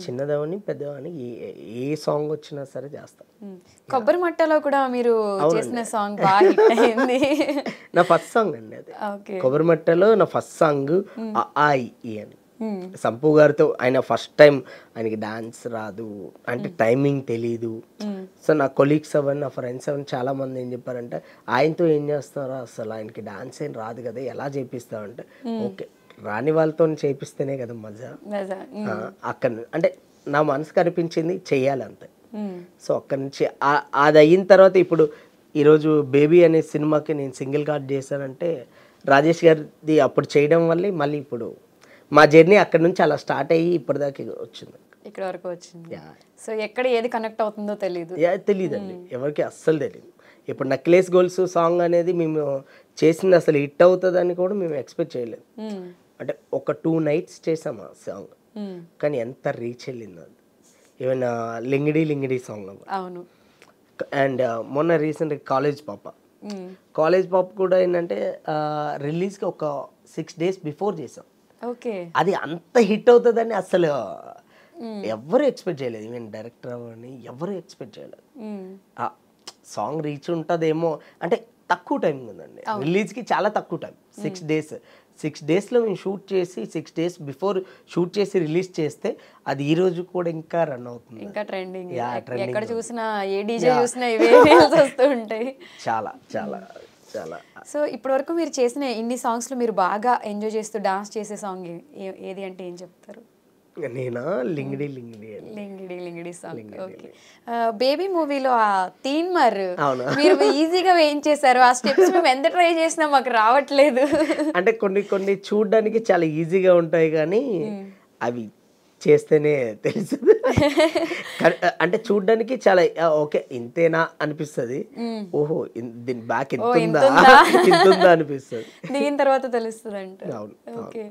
చిన్నదవని పెద్దవని ఏ song వచ్చినా సరే చేస్తాను. కొబ్బరి మట్టలో కూడా మీరు చేసిన సాంగ్ బాగా హిట్ అయింది. నా ఫస్ట్ సాంగ్ అండి అది. కొబ్బరి మట్టలో నా ఫస్ట్ సాంగ్ ఈ అని సంపు గారితో. ఆయన ఫస్ట్ టైం ఆయనకి డాన్స్ రాదు అంటే టైమింగ్ తెలీదు. సో నా కొలీగ్స్ అవన్నీ నా ఫ్రెండ్స్ అవన్నీ చాలా మంది ఏం చెప్పారంటే ఆయనతో ఏం చేస్తారో అసలు ఆయనకి డాన్స్ ఏం రాదు కదా ఎలా చేపిస్తావంటే ఓకే రాని వాళ్ళతో చేపిస్తేనే కదా మజా. అక్కడ అంటే నా మనసు కనిపించింది చెయ్యాలి అంతే. సో అక్కడి నుంచి అది అయిన తర్వాత ఇప్పుడు ఈరోజు బేబీ అనే సినిమాకి నేను సింగిల్ కార్డ్ చేశానంటే రాజేష్ గారిది అప్పుడు చేయడం వల్ల మళ్ళీ ఇప్పుడు మా జర్నీ అక్కడ నుంచి అలా స్టార్ట్ అయ్యి ఇప్పటిదాకా వచ్చింది, ఇక్కడ వరకు వచ్చింది. సో ఎక్కడ ఏది కనెక్ట్ అవుతుందో తెలియదు తెలియదండి ఎవరికి అస్సలు తెలియదు. ఇప్పుడు నక్లెస్ గోల్స్ సాంగ్ అనేది మేము చేసింది అసలు హిట్ అవుతుందని కూడా మేము ఎక్స్పెక్ట్ చేయలేదు. అంటే ఒక 2 nights చేసాము ఆ సాంగ్, కానీ ఎంత రీచ్ వెళ్ళింది అది. ఈవెన్ లింగిడి లింగిడి సాంగ్ అవును. అండ్ మొన్న రీసెంట్ కాలేజ్ పాప కూడా ఏంటంటే రిలీజ్కి ఒక 6 days బిఫోర్ చేసాం. అది అంత హిట్ అవుతుందని అసలు ఎవరు ఎక్స్పెక్ట్ చేయలేదు. ఈవెన్ డైరెక్టర్ అని ఎవరు ఎక్స్పెక్ట్ చేయలేదు. సాంగ్ రీచ్ ఉంటుందేమో అంటే తక్కువ టైం ఉందండి రిలీజ్కి, చాలా తక్కువ టైం. 6 daysలో మేము షూట్ చేసి 6 days బిఫోర్ షూట్ చేసి రిలీజ్ చేస్తే అది ఈ రోజు కూడా ఇంకా రన్ అవుతుంది, ఇంకా ట్రెండింగ్. ఎక్కడ చూసినా ఏ డీజే చూసినా ఇవే రీల్స్ వస్తూ ఉంటాయి. చాలా చాలా చాలా. సో ఇప్పటి వరకు మీరు చేసిన ఇన్ని సాంగ్స్లో మీరు బాగా ఎంజాయ్ చేస్తూ డాన్స్ చేసే సాంగ్ ఏది అంటే ఏం చెప్తారు? నేనా Lingidi Lingidi Lingidi Lingidi song. Okay. Baby మూవీలో ఆ తీన్మర్ మీరు ఈజీగా వేయించేశారు. ఆ స్టెప్స్ మేము ఎంత ట్రై చేసినా మాకు రావట్లేదు. అంటే కొన్ని చూడడానికి చాలా ఈజీగా ఉంటాయి కానీ అవి చేస్తేనే తెలుస్తుంది. అంటే చూడడానికి చాలా ఓకే ఇంతేనా అనిపిస్తుంది. ఓహో దీని బ్యాక్ ఇంత ఉందా అనిపిస్తుంది. దిగిన తర్వాత తెలుస్తుంది అంటే. అవును.